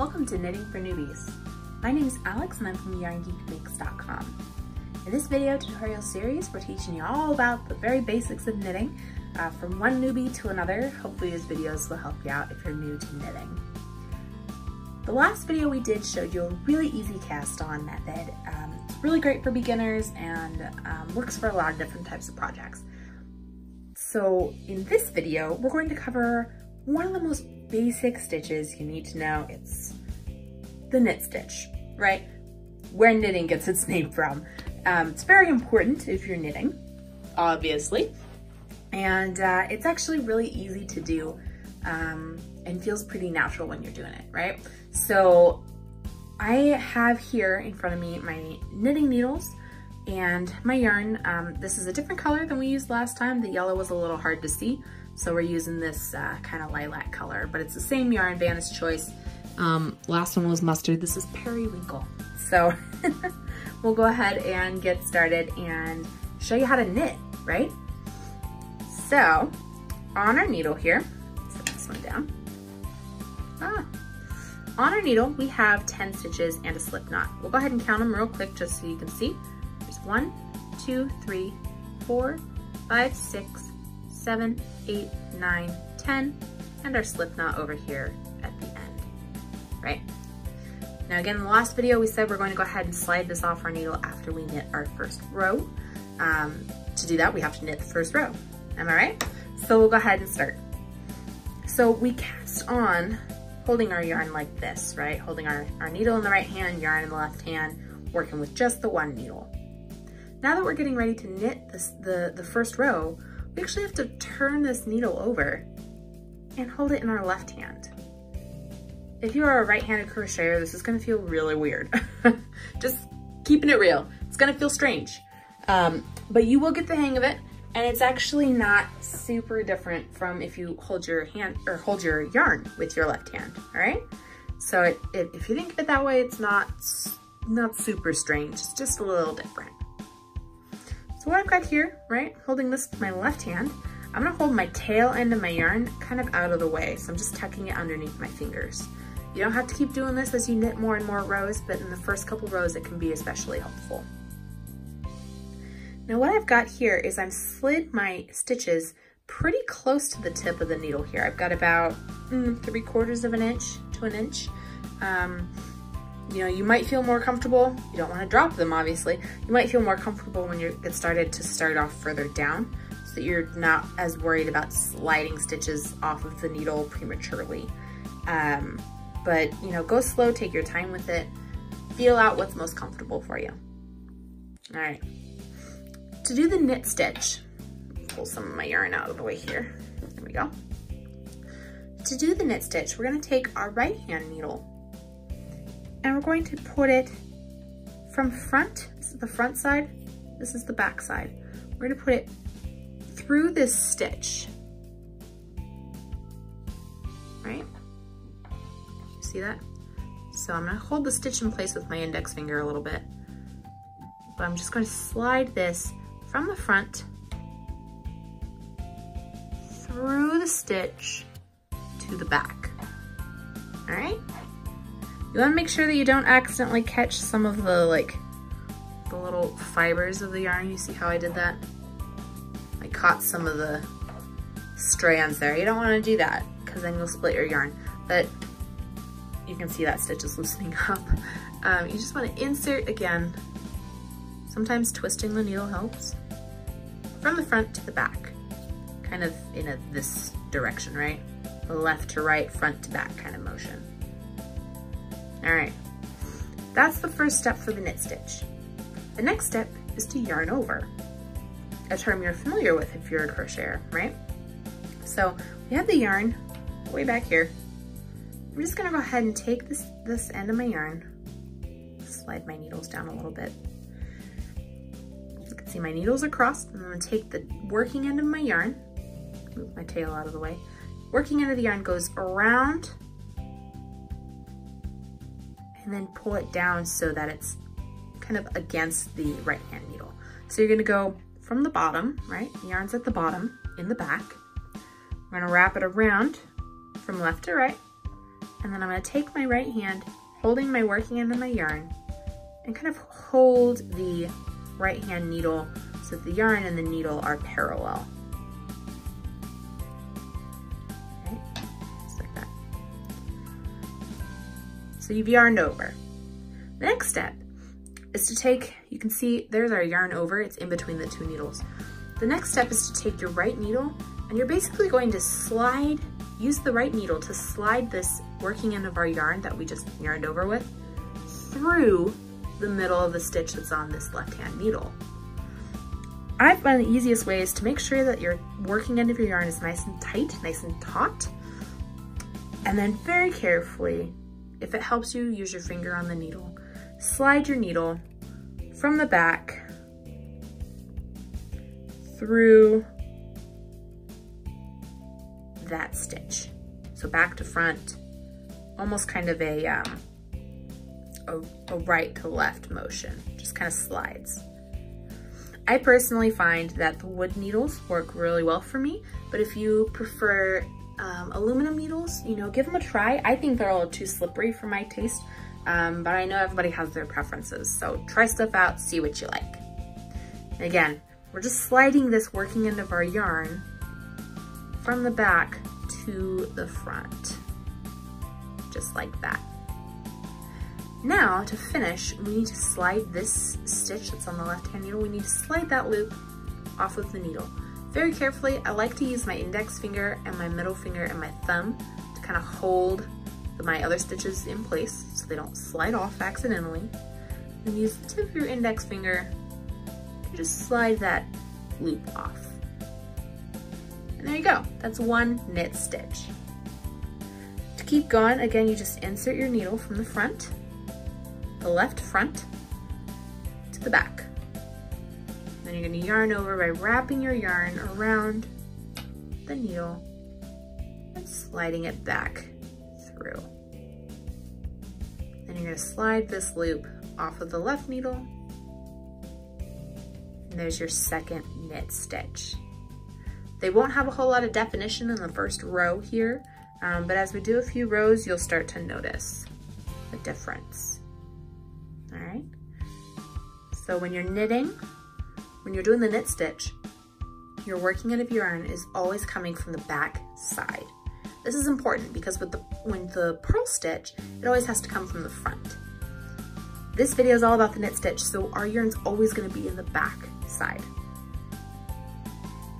Welcome to Knitting for Newbies. My name is Alex and I'm from yarngeekmakes.com. In this video tutorial series, we're teaching you all about the very basics of knitting from one newbie to another. Hopefully these videos will help you out if you're new to knitting. The last video we did showed you a really easy cast on method. It's really great for beginners and works for a lot of different types of projects. So in this video, we're going to cover one of the most basic stitches you need to know. It's the knit stitch, right? Where knitting gets its name from. It's very important if you're knitting, obviously. And it's actually really easy to do and feels pretty natural when you're doing it, right? So I have here in front of me my knitting needles and my yarn. This is a different color than we used last time. The yellow was a little hard to see, so we're using this kind of lilac color, but it's the same yarn, Vanna's Choice. Last one was mustard. This is periwinkle. So we'll go ahead and get started and show you how to knit, right? So on our needle here, set this one down. On our needle, we have 10 stitches and a slip knot. We'll go ahead and count them real quick just so you can see. There's 1, 2, 3, 4, 5, 6, 7, 8, 9, 10, and our slip knot over here at the end, right? Now again, in the last video, we said we're going to go ahead and slide this off our needle after we knit our first row. To do that, we have to knit the first row. Am I right? So we'll go ahead and start. So we cast on holding our yarn like this, right? Holding our needle in the right hand, yarn in the left hand, working with just the one needle. Now that we're getting ready to knit the first row, we actually have to turn this needle over and hold it in our left hand. If you are a right-handed crocheter, this is gonna feel really weird. Just keeping it real. It's gonna feel strange, but you will get the hang of it, and it's actually not super different from if you hold your hand or hold your yarn with your left hand, all right? So if you think of it that way, it's not super strange, it's just a little different. So what I've got here, right, holding this with my left hand, I'm gonna hold my tail end of my yarn kind of out of the way. So I'm just tucking it underneath my fingers. You don't have to keep doing this as you knit more and more rows, but in the first couple rows, it can be especially helpful. Now what I've got here is I've slid my stitches pretty close to the tip of the needle here. I've got about 3/4 of an inch to an inch. You know, you might feel more comfortable. You don't want to drop them, obviously. You might feel more comfortable when you get started to start off further down so that you're not as worried about sliding stitches off of the needle prematurely. But, you know, go slow, take your time with it. Feel out what's most comfortable for you. All right. To do the knit stitch, pull some of my yarn out of the way here. There we go. To do the knit stitch, we're going to take our right hand needle and we're going to put it from front. This is the front side. This is the back side. We're going to put it through this stitch, right? See that? So I'm going to hold the stitch in place with my index finger a little bit, but I'm just going to slide this from the front through the stitch to the back. All right? You want to make sure that you don't accidentally catch some of the the little fibers of the yarn. You see how I did that? I caught some of the strands there. You don't want to do that because then you'll split your yarn. But you can see that stitch is loosening up. You just want to insert again. Sometimes twisting the needle helps. From the front to the back, kind of in this direction, right? Left to right, front to back kind of motion. All right, that's the first step for the knit stitch. The next step is to yarn over, a term you're familiar with if you're a crocheter, right? So we have the yarn way back here. I'm just gonna go ahead and take this end of my yarn, slide my needles down a little bit. You can see my needles are crossed, and I'm gonna take the working end of my yarn, move my tail out of the way. Working end of the yarn goes around and then pull it down so that it's kind of against the right hand needle. So you're gonna go from the bottom, right? The yarn's at the bottom in the back. We're gonna wrap it around from left to right And then I'm gonna take my right hand, holding my working end of my yarn, and kind of hold the right hand needle so that the yarn and the needle are parallel. Okay, just like that. So you've yarned over. The next step is to take, you can see there's our yarn over, it's in between the two needles. The next step is to take your right needle and you're basically going to slide, use the right needle to slide this working end of our yarn that we just yarned over with through the middle of the stitch that's on this left-hand needle. I find the easiest way is to make sure that your working end of your yarn is nice and tight, nice and taut, and then very carefully, if it helps you, use your finger on the needle. Slide your needle from the back through that stitch. So back to front, almost kind of a right to left motion, just kind of slides. I personally find that the wood needles work really well for me, but if you prefer aluminum needles, you know, give them a try. I think they're a little too slippery for my taste, but I know everybody has their preferences, so try stuff out, see what you like. And again, we're just sliding this working end of our yarn from the back to the front, just like that. Now, to finish, we need to slide this stitch that's on the left-hand needle, we need to slide that loop off of the needle. Very carefully, I like to use my index finger and my middle finger and my thumb to kind of hold my other stitches in place so they don't slide off accidentally. And use the tip of your index finger to just slide that loop off. And there you go, that's one knit stitch. To keep going, again, you just insert your needle from the front, the left front, to the back. Then you're gonna yarn over by wrapping your yarn around the needle and sliding it back through. Then you're gonna slide this loop off of the left needle, and there's your second knit stitch. They won't have a whole lot of definition in the first row here, but as we do a few rows, you'll start to notice the difference. All right, so when you're knitting, when you're doing the knit stitch, your working end of your yarn is always coming from the back side. This is important because when the purl stitch, it always has to come from the front. This video is all about the knit stitch, so our yarn's always gonna be in the back side.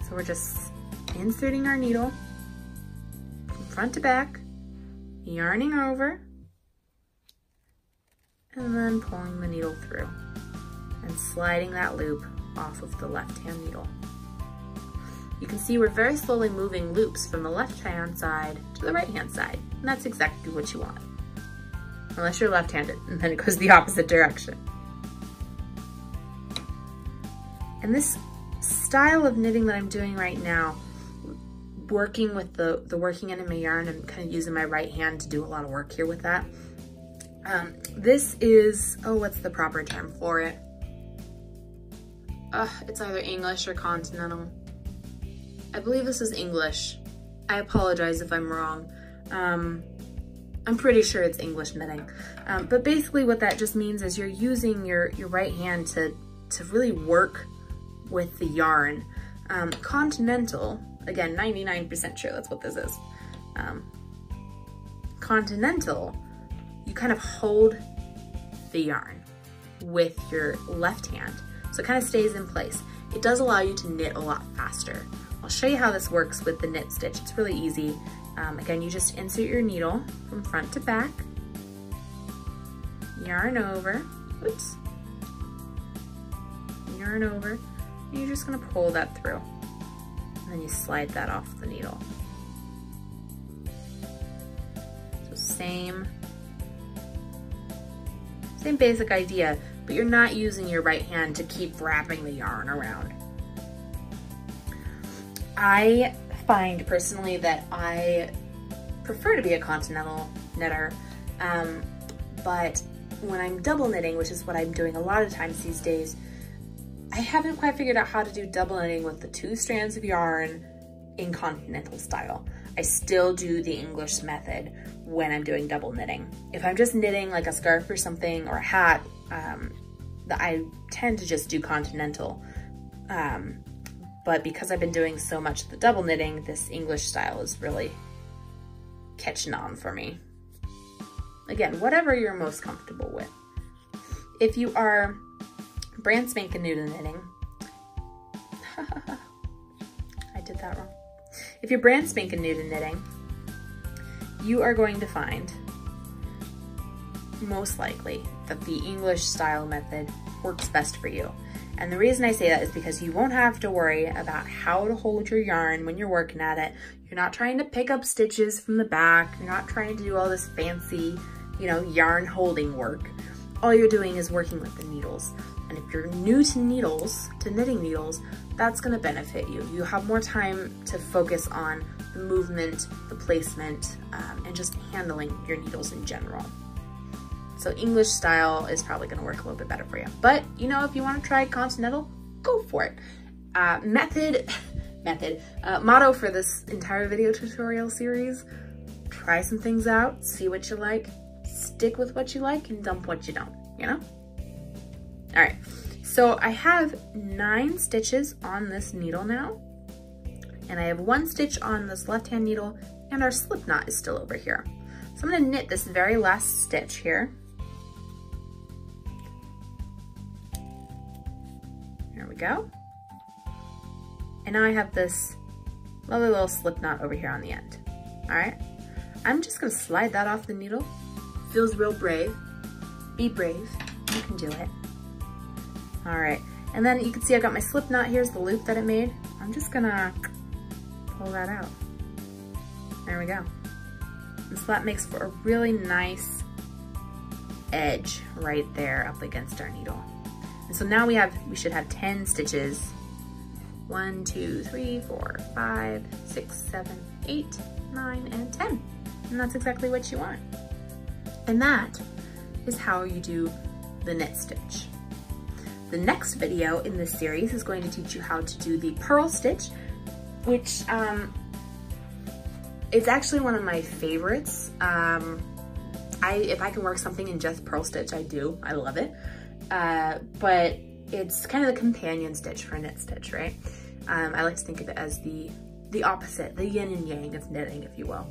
So we're just inserting our needle from front to back, yarning over, and then pulling the needle through and sliding that loop off of the left-hand needle. You can see we're very slowly moving loops from the left-hand side to the right-hand side, and that's exactly what you want. Unless you're left-handed, and then it goes the opposite direction. And this style of knitting that I'm doing right now, working with the working end of my yarn, I'm kind of using my right hand to do a lot of work here with that. This is, oh, what's the proper term for it? It's either English or continental. I believe this is English. I apologize if I'm wrong. I'm pretty sure it's English knitting. But basically what that just means is you're using your right hand to really work with the yarn. Continental, again, 99% sure that's what this is. Continental, you kind of hold the yarn with your left hand, so it kind of stays in place. It does allow you to knit a lot faster. I'll show you how this works with the knit stitch. It's really easy. Again, you just insert your needle from front to back, yarn over, oops, yarn over, and you're just gonna pull that through. And then you slide that off the needle. So same basic idea, but you're not using your right hand to keep wrapping the yarn around. I find personally that I prefer to be a continental knitter, but when I'm double knitting, which is what I'm doing a lot of times these days, I haven't quite figured out how to do double knitting with the 2 strands of yarn in continental style. I still do the English method when I'm doing double knitting. If I'm just knitting like a scarf or something or a hat, I tend to just do continental. But because I've been doing so much of the double knitting, this English style is really catching on for me. Again, whatever you're most comfortable with. If you are brand spanking new to knitting, I did that wrong. If you're brand spanking new to knitting, you are going to find, most likely, that the English style method works best for you. And the reason I say that is because you won't have to worry about how to hold your yarn when you're working at it. You're not trying to pick up stitches from the back. You're not trying to do all this fancy, you know, yarn holding work. All you're doing is working with the needles. And if you're new to needles, to knitting needles, that's gonna benefit you. You have more time to focus on the movement, the placement, and just handling your needles in general. So English style is probably gonna work a little bit better for you. But, you know, if you wanna try continental, go for it. Motto for this entire video tutorial series, try some things out, see what you like, stick with what you like, and dump what you don't, you know? All right, so I have 9 stitches on this needle now, and I have 1 stitch on this left-hand needle, and our slip knot is still over here. So I'm gonna knit this very last stitch here. There we go. And now I have this lovely little slip knot over here on the end. All right, I'm just gonna slide that off the needle. Feels real brave. Be brave, you can do it. All right, and then you can see I've got my slip knot. Here's the loop that it made. I'm just gonna pull that out. There we go. And so that makes for a really nice edge right there up against our needle. And so now we should have 10 stitches. 1, 2, 3, 4, 5, 6, 7, 8, 9, and 10. And that's exactly what you want. And that is how you do the knit stitch. The next video in this series is going to teach you how to do the purl stitch, which it's actually one of my favorites. If I can work something in just purl stitch, I do. I love it. But it's kind of the companion stitch for a knit stitch, right? I like to think of it as the opposite, the yin and yang of knitting, if you will.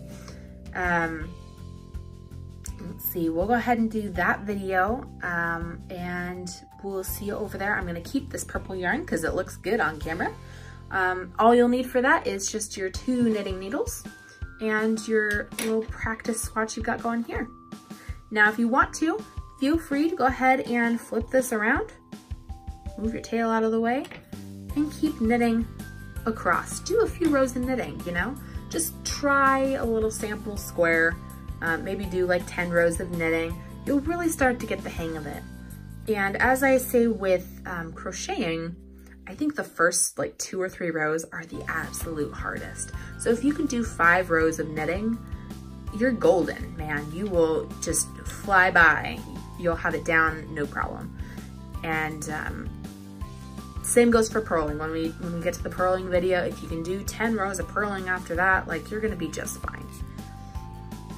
Let's see, we'll go ahead and do that video, and we'll see you over there. I'm gonna keep this purple yarn because it looks good on camera. All you'll need for that is just your 2 knitting needles and your little practice swatch you've got going here. Now, if you want to, feel free to go ahead and flip this around, move your tail out of the way, and keep knitting across. Do a few rows of knitting, you know? Just try a little sample square. Maybe do like 10 rows of knitting. You'll really start to get the hang of it. And as I say with crocheting, I think the first like 2 or 3 rows are the absolute hardest. So if you can do 5 rows of knitting, you're golden, man. You will just fly by. You'll have it down, no problem. And same goes for purling. When we get to the purling video, if you can do 10 rows of purling after that, like you're gonna be just fine.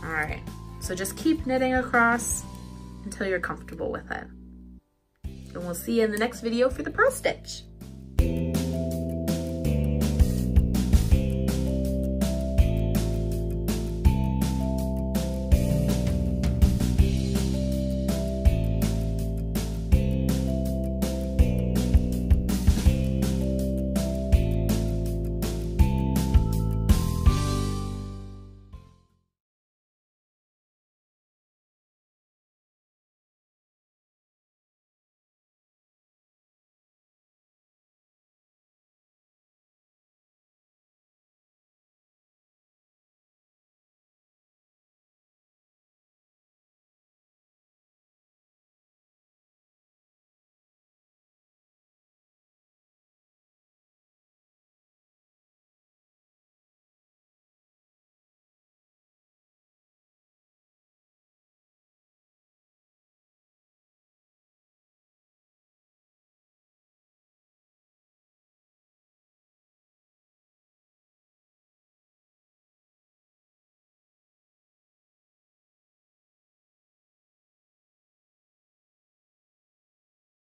All right, so just keep knitting across until you're comfortable with it. And we'll see you in the next video for the purl stitch.